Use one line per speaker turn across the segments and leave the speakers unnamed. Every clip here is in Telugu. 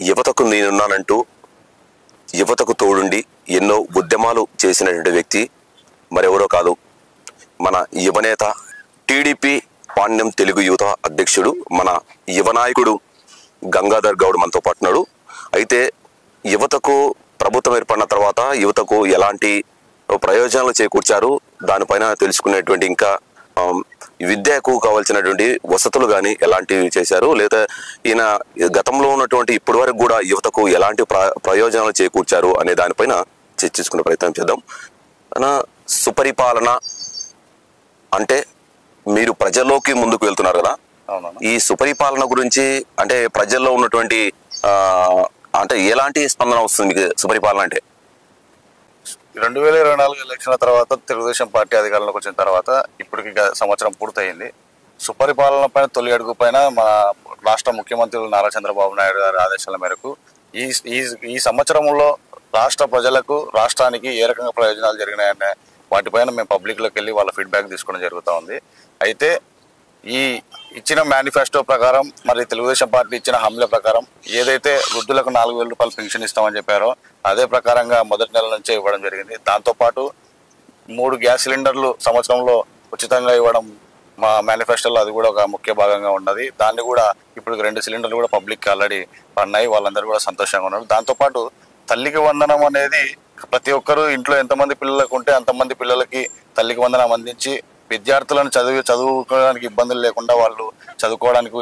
యువతకు నేనున్నానంటూ యువతకు తోడుండి ఎన్నో ఉద్యమాలు చేసినటువంటి వ్యక్తి మరెవరో కాదు, మన యువనేత, టీడీపీ పాణ్యం తెలుగు యువత అధ్యక్షుడు, మన యువ నాయకుడు గంగాధర్ గౌడ్ మనతో పాటున్నాడు. అయితే యువతకు ప్రభుత్వం ఏర్పడిన తర్వాత యువతకు ఎలాంటి ప్రయోజనాలు చేకూర్చారు, దానిపైన తెలుసుకునేటువంటి, ఇంకా విద్యకు కావాల్సినటువంటి వసతులు కానీ ఎలాంటివి చేశారు, లేదా ఈయన గతంలో ఉన్నటువంటి ఇప్పటి వరకు కూడా యువతకు ఎలాంటి ప్రయోజనాలు చేకూర్చారు అనే దానిపైన చర్చించుకునే ప్రయత్నం చేద్దాం. సుపరిపాలన అంటే మీరు ప్రజల్లోకి ముందుకు వెళ్తున్నారు కదా, ఈ సుపరిపాలన గురించి అంటే ప్రజల్లో ఉన్నటువంటి అంటే ఎలాంటి స్పందన వస్తుంది మీకు సుపరిపాలన అంటే?
2024 ఎలక్షన్ల తర్వాత తెలుగుదేశం పార్టీ అధికారంలోకి వచ్చిన తర్వాత ఇప్పటికి సంవత్సరం పూర్తయింది. సుపరిపాలన పైన తొలి అడుగు పైన మన రాష్ట్ర ముఖ్యమంత్రులు నారా చంద్రబాబు నాయుడు గారి ఆదేశాల మేరకు ఈ సంవత్సరంలో రాష్ట్ర ప్రజలకు, రాష్ట్రానికి ఏ రకంగా ప్రయోజనాలు జరిగినాయనే వాటిపైన మేము పబ్లిక్లోకి వెళ్ళి వాళ్ళ ఫీడ్బ్యాక్ తీసుకోవడం జరుగుతూ ఉంది. అయితే ఈ ఇచ్చిన మేనిఫెస్టో ప్రకారం, మరి తెలుగుదేశం పార్టీ ఇచ్చిన హామీల ప్రకారం ఏదైతే వృద్ధులకు 4,000 రూపాయలు పెన్షన్ ఇస్తామని చెప్పారో అదే ప్రకారంగా మొదటి నెల నుంచే ఇవ్వడం జరిగింది. దాంతోపాటు 3 గ్యాస్ సిలిండర్లు సంవత్సరంలో ఉచితంగా ఇవ్వడం మా మేనిఫెస్టోలో అది కూడా ఒక ముఖ్య భాగంగా ఉన్నది. దాన్ని కూడా ఇప్పుడు 2 సిలిండర్లు కూడా పబ్లిక్కి ఆల్రెడీ పడినాయి, వాళ్ళందరూ కూడా సంతోషంగా ఉన్నారు. దాంతోపాటు తల్లికి వందనం అనేది ప్రతి ఒక్కరూ ఇంట్లో ఎంతమంది పిల్లలకు ఉంటే అంతమంది పిల్లలకి తల్లికి వందనం అందించి విద్యార్థులను చదువుకోవడానికి ఇబ్బందులు లేకుండా వాళ్ళు చదువుకోవడానికి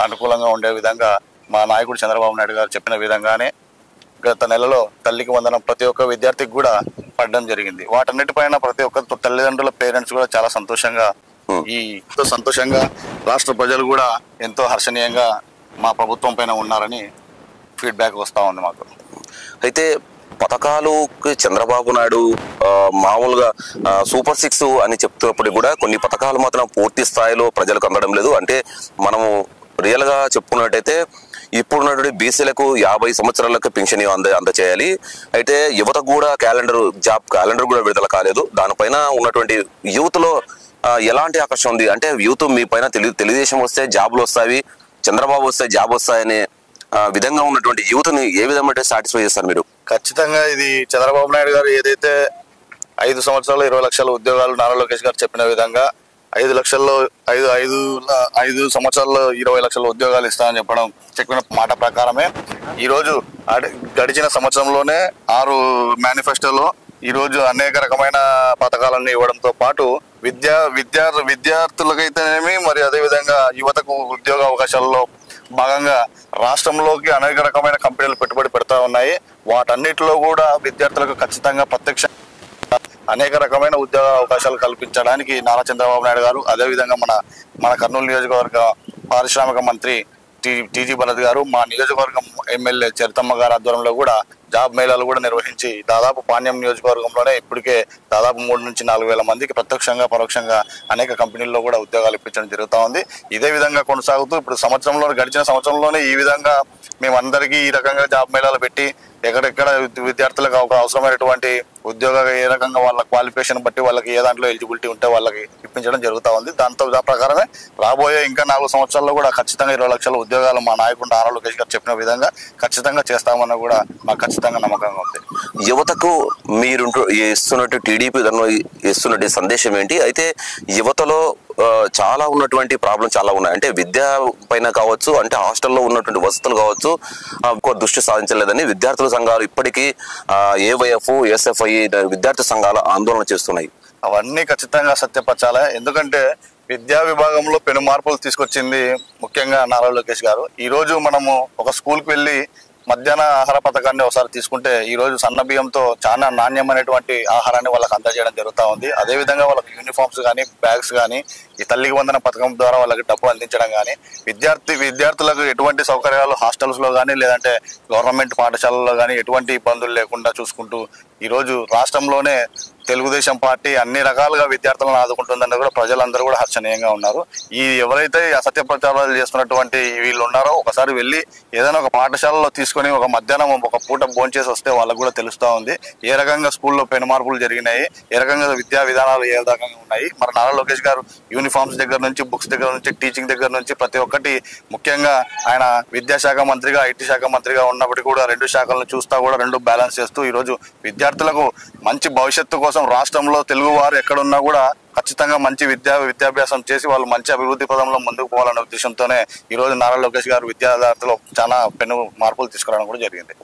అనుకూలంగా ఉండే విధంగా మా నాయకుడు చంద్రబాబు నాయుడు గారు చెప్పిన విధంగానే గత నెలలో తల్లికి వందనం ప్రతి ఒక్క విద్యార్థికి కూడా పడడం జరిగింది. వాటన్నిటిపైన ప్రతి ఒక్క తల్లిదండ్రుల పేరెంట్స్ కూడా చాలా సంతోషంగా రాష్ట్ర ప్రజలు కూడా ఎంతో హర్షణీయంగా మా ప్రభుత్వం పైన ఉన్నారని ఫీడ్బ్యాక్ వస్తూ ఉంది మాకు.
అయితే పథకాలు చంద్రబాబు నాయుడు మామూలుగా సూపర్ 6 అని చెప్తున్నప్పుడు కూడా కొన్ని పథకాలు మాత్రం పూర్తి స్థాయిలో ప్రజలకు అందడం లేదు. అంటే మనము రియల్గా చెప్పుకున్నట్టయితే ఇప్పుడున్నటువంటి బీసీలకు 50 సంవత్సరాలకు పెన్షన్ అందచేయాలి. అయితే యువతకు కూడా జాబ్ క్యాలెండర్ కూడా విడుదల కాలేదు. దానిపైన ఉన్నటువంటి యూత్లో ఎలాంటి ఆకర్షణ ఉంది అంటే, యూత్ మీ పైన తెలుగుదేశం వస్తే జాబులు వస్తాయి, చంద్రబాబు వస్తే జాబ్ వస్తాయనే విధంగా ఉన్నటువంటి యూత్ని ఏ విధంగా సాటిస్ఫై చేస్తారు మీరు?
ఖచ్చితంగా ఇది చంద్రబాబు నాయుడు గారు ఏదైతే 5 సంవత్సరాలు 20 లక్షల ఉద్యోగాలు నారా లోకేష్ గారు చెప్పిన విధంగా 5 సంవత్సరాల్లో 20 లక్షల ఉద్యోగాలు ఇస్తామని చెప్పిన మాట ప్రకారమే ఈరోజు గడిచిన సంవత్సరంలోనే 6 మేనిఫెస్టోలో ఈరోజు అనేక రకమైన పథకాలన్నీ ఇవ్వడంతో పాటు విద్యార్థులకైతేనేమి, మరి అదేవిధంగా యువతకు ఉద్యోగ అవకాశాల్లో భాగంగా రాష్ట్రంలోకి అనేక రకమైన కంపెనీలు పెట్టుబడి పెడతా ఉన్నాయి. వాటన్నిటిలో కూడా విద్యార్థులకు ఖచ్చితంగా ప్రత్యక్ష అనేక రకమైన ఉద్యోగ అవకాశాలు కల్పించడానికి నారా చంద్రబాబు నాయుడు గారు, అదేవిధంగా మన కర్నూలు నియోజకవర్గ పారిశ్రామిక మంత్రి టీజీ భరత్ గారు, మా నియోజకవర్గం ఎమ్మెల్యే చరితమ్మ గారి ఆధ్వర్యంలో కూడా జాబ్ మేళాలు కూడా నిర్వహించి దాదాపు పాణ్యం నియోజకవర్గంలోనే ఇప్పటికే దాదాపు 3 నుంచి 4 వేల మందికి ప్రత్యక్షంగా పరోక్షంగా అనేక కంపెనీల్లో కూడా ఉద్యోగాలు ఇప్పించడం జరుగుతూ ఉంది. ఇదే విధంగా కొనసాగుతూ ఇప్పుడు గడిచిన సంవత్సరంలోనే ఈ విధంగా మేమందరికీ ఈ రకంగా జాబ్ మేళాలు పెట్టి ఎక్కడెక్కడ విద్యార్థులకు అవసరమైనటువంటి ఉద్యోగ ఏ రకంగా వాళ్ళ క్వాలిఫికేషన్ బట్టి వాళ్ళకి ఏ దాంట్లో ఎలిజిబిలిటీ ఉంటే వాళ్ళకి ఇప్పించడం జరుగుతూ ఉంది. దాని ప్రకారమే రాబోయే ఇంకా 4 సంవత్సరాల్లో కూడా ఖచ్చితంగా 20 లక్షల ఉద్యోగాలు మా నాయకుడు నారా లోకేష్ గారు చెప్పిన విధంగా ఖచ్చితంగా చేస్తామని కూడా మాకు ఖచ్చితంగా నమ్మకంగా ఉంది.
యువతకు మీరు ఇస్తున్నట్టు టీడీపీ ఇస్తున్నట్టు సందేశం ఏంటి? అయితే యువతలో చాలా ఉన్నటువంటి ప్రాబ్లం చాలా ఉన్నాయి. అంటే విద్య పైన కావచ్చు, అంటే హాస్టల్లో ఉన్నటువంటి వసతులు కావచ్చు, దృష్టి సాధించలేదని విద్యార్థుల సంఘాలు ఇప్పటికీ ఏవైఎఫ్, ఎస్ఎఫ్ఐ విద్యార్థి సంఘాలు ఆందోళన చేస్తున్నాయి.
అవన్నీ ఖచ్చితంగా సత్యపరచాలి. ఎందుకంటే విద్యా విభాగంలో పెను మార్పులు తీసుకొచ్చింది ముఖ్యంగా నారా లోకేష్ గారు. ఈరోజు మనము ఒక స్కూల్కి వెళ్ళి మధ్యాహ్న ఆహార పథకాన్ని ఒకసారి తీసుకుంటే ఈరోజు సన్న బియ్యంతో చాలా నాణ్యమైనటువంటి ఆహారాన్ని వాళ్ళకి అందజేయడం జరుగుతూ ఉంది. అదేవిధంగా వాళ్ళకి యూనిఫామ్స్ కానీ, బ్యాగ్స్ కానీ, ఈ తల్లికి వందన పథకం ద్వారా వాళ్ళకి డబ్బు అందించడం కానీ, విద్యార్థులకు ఎటువంటి సౌకర్యాలు హాస్టల్స్లో కానీ లేదంటే గవర్నమెంట్ పాఠశాలల్లో కానీ ఎటువంటి ఇబ్బందులు లేకుండా చూసుకుంటూ ఈరోజు రాష్ట్రంలోనే తెలుగుదేశం పార్టీ అన్ని రకాలుగా విద్యార్థులను ఆదుకుంటుందని కూడా ప్రజలందరూ కూడా హర్షణీయంగా ఉన్నారు. ఈ ఎవరైతే అసత్య ప్రచారాలు చేస్తున్నటువంటి వీళ్ళు ఉన్నారో ఒకసారి వెళ్ళి ఏదైనా ఒక పాఠశాలలో తీసుకొని ఒక మధ్యాహ్నం ఒక పూట భోంచేసి వస్తే వాళ్ళకు కూడా తెలుస్తూ ఉంది ఏ రకంగా స్కూల్లో పెను మార్పులు జరిగినాయి, ఏ రకంగా విద్యా విధానాలు ఏ రకంగా ఉన్నాయి. మరి నారా లోకేష్ గారు యూనిఫామ్స్ దగ్గర నుంచి, బుక్స్ దగ్గర నుంచి, టీచింగ్ దగ్గర నుంచి ప్రతి ఒక్కటి, ముఖ్యంగా ఆయన విద్యాశాఖ మంత్రిగా, ఐటీ శాఖ మంత్రిగా ఉన్నప్పటికీ కూడా రెండు శాఖలను చూస్తా కూడా రెండు బ్యాలెన్స్ చేస్తూ ఈరోజు విద్యార్థులకు మంచి భవిష్యత్తు కోసం రాష్ట్రంలో తెలుగు వారు ఎక్కడున్నా కూడా ఖచ్చితంగా మంచి విద్యాభ్యాసం చేసి వాళ్ళు మంచి అభివృద్ధి పదంలో ముందుకు పోవాలనే ఉద్దేశంతోనే ఈరోజు నారా లోకేష్ గారు విద్యార్థులు చాలా పెను మార్పులు తీసుకురావడం కూడా జరిగింది.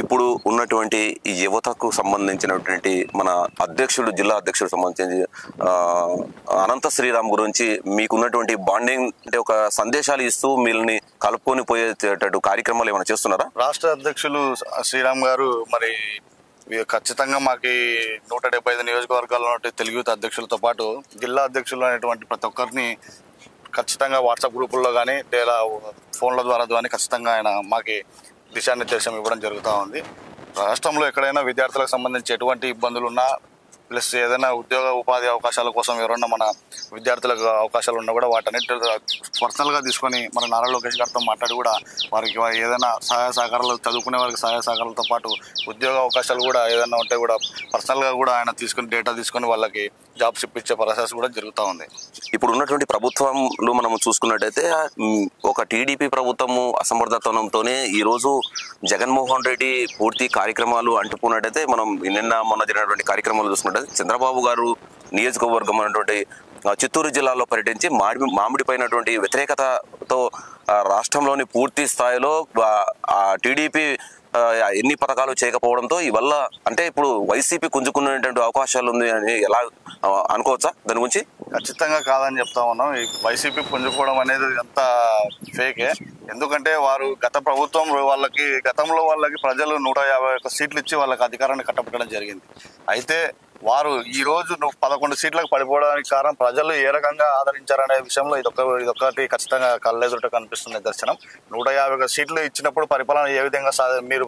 ఇప్పుడు ఉన్నటువంటి ఈ యువతకు సంబంధించినటువంటి మన అధ్యక్షుడు, జిల్లా అధ్యక్షుడు సంబంధించి అనంత శ్రీరామ్ గురించి మీకున్నటువంటి బాండింగ్ అంటే ఒక సందేశాలు ఇస్తూ వీళ్ళని కలుపుకొని పోయేటట్టు కార్యక్రమాలు ఏమైనా చేస్తున్నారా?
రాష్ట్ర అధ్యక్షులు శ్రీరామ్ గారు మరి ఖచ్చితంగా మాకు 175 నియోజకవర్గాల్లో తెలుగు యూత్ అధ్యక్షులతో పాటు జిల్లా అధ్యక్షులు అనేటువంటి ప్రతి ఒక్కరిని ఖచ్చితంగా వాట్సాప్ గ్రూపుల్లో కానీ లేదా ఫోన్ల ద్వారా కానీ ఖచ్చితంగా ఆయన మాకు దిశానిర్దేశం ఇవ్వడం జరుగుతూ ఉంది. రాష్ట్రంలో ఎక్కడైనా విద్యార్థులకు సంబంధించి ఎటువంటి ఇబ్బందులు ఉన్నా, ప్లస్ ఏదైనా ఉద్యోగ ఉపాధి అవకాశాల కోసం ఎవరన్నా మన విద్యార్థులకు అవకాశాలు ఉన్నా కూడా వాటన్నిటి పర్సనల్గా తీసుకొని మన నారా లోకేష్ గారితో మాట్లాడి కూడా వారికి ఏదైనా సహాయ సహకారాలు, చదువుకునే వారికి సహాయ సహకారాలతో పాటు ఉద్యోగ అవకాశాలు కూడా ఏదైనా ఉంటే కూడా పర్సనల్గా కూడా ఆయన తీసుకుని డేటా తీసుకొని వాళ్ళకి జాబ్స్ ఇప్పించే ప్రాసెస్ కూడా జరుగుతూ ఉంది.
ఇప్పుడు ఉన్నటువంటి ప్రభుత్వంలో మనం చూసుకున్నట్టయితే ఒక టీడీపీ ప్రభుత్వము అసమర్థతనంతోనే ఈరోజు జగన్మోహన్ రెడ్డి పూర్తి కార్యక్రమాలు అంటుకున్నట్టయితే మనం మొన్న జరిగినటువంటి కార్యక్రమాలు చూసుకున్నట్టయితే చంద్రబాబు గారు నియోజకవర్గం అనేటువంటి చిత్తూరు జిల్లాలో పర్యటించి మామిడిపోయినటువంటి వ్యతిరేకతతో రాష్ట్రంలోని పూర్తి స్థాయిలో టీడీపీ ఎన్ని పథకాలు చేయకపోవడంతో ఇవల్ల అంటే ఇప్పుడు వైసీపీ గుంజుకునేటువంటి అవకాశాలు ఉంది అని ఎలా అనుకోవచ్చా? దాని గురించి
ఖచ్చితంగా కాదని చెప్తా ఉన్నాం. ఈ వైసీపీ పుంజుకోవడం అనేది అంత ఫేకే. ఎందుకంటే వారు గతంలో వాళ్ళకి ప్రజలు 151 సీట్లు ఇచ్చి వాళ్ళకి అధికారాన్ని కట్టబెట్టడం జరిగింది. అయితే వారు ఈ రోజు 11 సీట్లకు పడిపోవడానికి కారణం ప్రజలు ఏ రకంగా ఆదరించారనే విషయంలో ఇదొకటి ఖచ్చితంగా కళ్ళెదుట కనిపిస్తున్న నిదర్శనం. 151 సీట్లు ఇచ్చినప్పుడు పరిపాలన ఏ విధంగా మీరు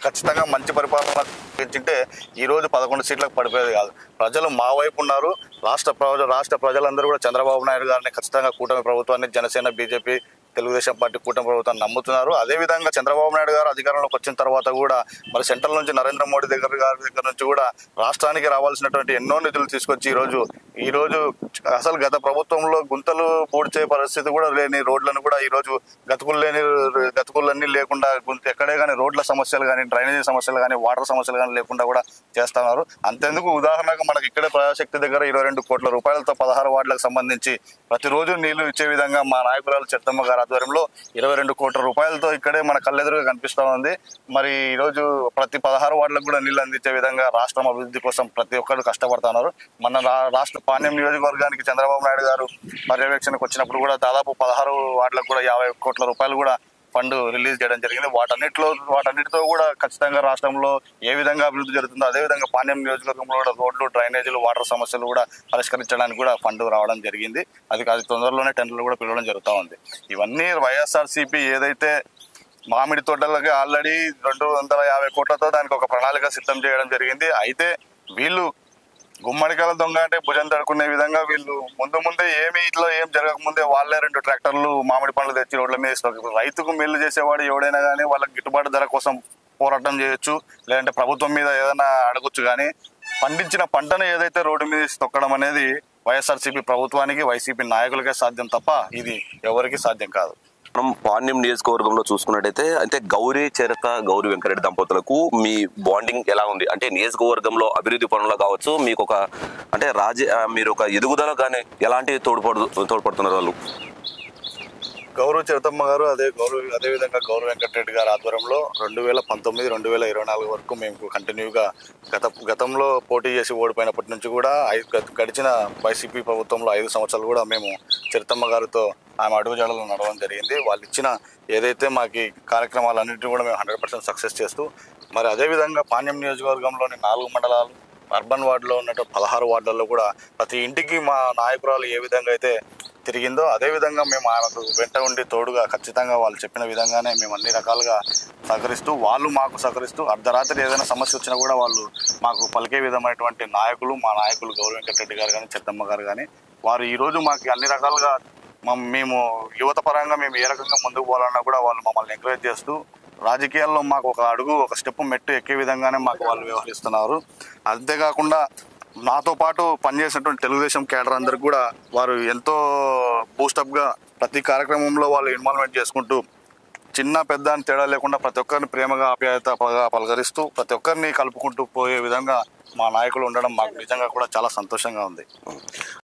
ఖచ్చితంగా మంచి పరిపాలన పెంచుంటే ఈ రోజు 11 సీట్లకు పడిపోయేది కాదు. ప్రజలు మా వైపు ఉన్నారు. రాష్ట్ర ప్రజలందరూ కూడా చంద్రబాబు నాయుడు గారిని ఖచ్చితంగా కూటమి ప్రభుత్వాన్ని, జనసేన, బీజేపీ, తెలుగుదేశం పార్టీ కూటమి ప్రభుత్వాన్ని నమ్ముతున్నారు. అదేవిధంగా చంద్రబాబు నాయుడు గారు అధికారంలోకి వచ్చిన తర్వాత కూడా మరి సెంట్రల్ నుంచి నరేంద్ర మోడీ దగ్గర నుంచి కూడా రాష్ట్రానికి రావాల్సినటువంటి ఎన్నో నిధులు తీసుకొచ్చి ఈ రోజు అసలు గత ప్రభుత్వంలో గుంతలు పూడ్చే పరిస్థితి కూడా లేని రోడ్లను కూడా ఈ రోజు గతుకులన్నీ లేకుండా ఎక్కడే కానీ రోడ్ల సమస్యలు కానీ, డ్రైనేజీ సమస్యలు కానీ, వాటర్ సమస్యలు కానీ లేకుండా కూడా చేస్తున్నారు. అంతేందుకు ఉదాహరణకు మనకి ఇక్కడే ప్రజాశక్తి దగ్గర 22 కోట్ల రూపాయలతో 16 వార్డులకు సంబంధించి ప్రతిరోజు నీళ్లు ఇచ్చే విధంగా మా నాయకురాలు చెత్తమ్మ గారి ఆధ్వర్యంలో 22 కోట్ల రూపాయలతో ఇక్కడే మన కళ్ళెదురుగా కనిపిస్తూ ఉంది. మరి ఈరోజు ప్రతి 16 వార్డులకు కూడా నీళ్లు అందించే విధంగా రాష్ట్రం అభివృద్ధి కోసం ప్రతి ఒక్కరు కష్టపడుతున్నారు. మన రాష్ట్ర పాణ్యం నియోజకవర్గానికి చంద్రబాబు నాయుడు గారు పర్యవేక్షణకు వచ్చినప్పుడు కూడా దాదాపు 16 వార్డులకు కూడా 50 కోట్ల రూపాయలు కూడా ఫండ్ రిలీజ్ చేయడం జరిగింది. వాటన్నిటితో కూడా ఖచ్చితంగా రాష్ట్రంలో ఏ విధంగా అభివృద్ధి జరుగుతుందో అదేవిధంగా పాణ్యం నియోజకవర్గంలో కూడా రోడ్లు, డ్రైనేజీలు, వాటర్ సమస్యలు కూడా పరిష్కరించడానికి కూడా ఫండ్ రావడం జరిగింది. అది తొందరలోనే టెండర్లు కూడా పిలవడం జరుగుతూ ఉంది. ఇవన్నీ వైఎస్ఆర్సీపీ ఏదైతే మామిడి తోటలకి ఆల్రెడీ 250 కోట్లతో దానికి ఒక ప్రణాళిక సిద్ధం చేయడం జరిగింది. అయితే వీళ్ళు గుమ్మడికాయల దొంగ అంటే భుజం తడుకునే విధంగా వీళ్ళు ముందే ఇట్లా ఏం జరగకముందే వాళ్ళే 2 ట్రాక్టర్లు మామిడి పండ్లు తెచ్చి రోడ్ల మీద ఇస్తారు. రైతుకు మేలు చేసేవాడు ఎవడైనా కానీ వాళ్ళకి గిట్టుబాటు ధర కోసం పోరాటం చేయొచ్చు, లేదంటే ప్రభుత్వం మీద ఏదైనా అడగొచ్చు. కానీ పండించిన పంటను ఏదైతే రోడ్డు మీద తొక్కడం అనేది వైఎస్ఆర్సీపీ ప్రభుత్వానికి, వైసీపీ నాయకులకే సాధ్యం తప్ప ఇది ఎవరికి సాధ్యం కాదు.
మనం పాణ్యం నియోజకవర్గంలో చూసుకున్నట్టయితే అంటే గౌరీ చరిత, గౌరీ వెంకరెడ్డి దంపతులకు మీ బాండింగ్ ఎలా ఉంది? అంటే నియోజకవర్గంలో అభివృద్ధి పనులు కావచ్చు, మీకు ఒక అంటే మీరు ఒక ఎదుగుదల కానీ ఎలాంటి తోడ్పడుతున్నారు వాళ్ళు?
గౌరవ చరితమ్మ గారు అదేవిధంగా గౌరవ వెంకటరెడ్డి గారి ఆధ్వర్యంలో 2019, 2024 వరకు మేము కంటిన్యూగా గతంలో పోటీ చేసి ఓడిపోయినప్పటి నుంచి కూడా గడిచిన వైసీపీ ప్రభుత్వంలో 5 సంవత్సరాలు కూడా మేము చరితమ్మ గారితో ఆమె అడుగుజాడలు నడవడం జరిగింది. వాళ్ళు ఇచ్చిన ఏదైతే మాకు కార్యక్రమాలన్నింటినీ కూడా మేము 100% సక్సెస్ చేస్తూ మరి అదేవిధంగా పాణ్యం నియోజకవర్గంలోని 4 మండలాలు, అర్బన్ వార్డులో ఉన్నటువంటి 16 వార్డులలో కూడా ప్రతి ఇంటికి మా నాయకురాలు ఏ విధంగా అయితే తిరిగిందో అదేవిధంగా మేము ఆయనకు వెంట ఉండి తోడుగా ఖచ్చితంగా వాళ్ళు చెప్పిన విధంగానే మేము అన్ని రకాలుగా సహకరిస్తూ, వాళ్ళు మాకు సహకరిస్తూ, అర్ధరాత్రి ఏదైనా సమస్య వచ్చినా కూడా వాళ్ళు మాకు పలికే విధమైనటువంటి నాయకులు, మా నాయకులు గౌరవ వెంకటరెడ్డి గారు కానీ, చెత్తమ్మ గారు కానీ, వారు ఈరోజు మాకు అన్ని రకాలుగా మేము యువత పరంగా మేము ఏ రకంగా ముందుకు పోవాలన్నా కూడా వాళ్ళు మమ్మల్ని ఎంకరేజ్ చేస్తూ రాజకీయాల్లో మాకు ఒక స్టెప్ మెట్టు ఎక్కే విధంగానే మాకు వాళ్ళు వ్యవహరిస్తున్నారు. అంతేకాకుండా నాతో పాటు పనిచేసినటువంటి తెలుగుదేశం కేడర్ అందరికి కూడా వారు ఎంతో బూస్టప్గా ప్రతి కార్యక్రమంలో వాళ్ళు ఇన్వాల్వ్మెంట్ చేసుకుంటూ చిన్న పెద్ద అని తేడా లేకుండా ప్రతి ఒక్కరిని ప్రేమగా ఆప్యాయతగా పలకరిస్తూ ప్రతి ఒక్కరిని కలుపుకుంటూ పోయే విధంగా మా నాయకులు ఉండడం మాకు నిజంగా కూడా చాలా సంతోషంగా ఉంది.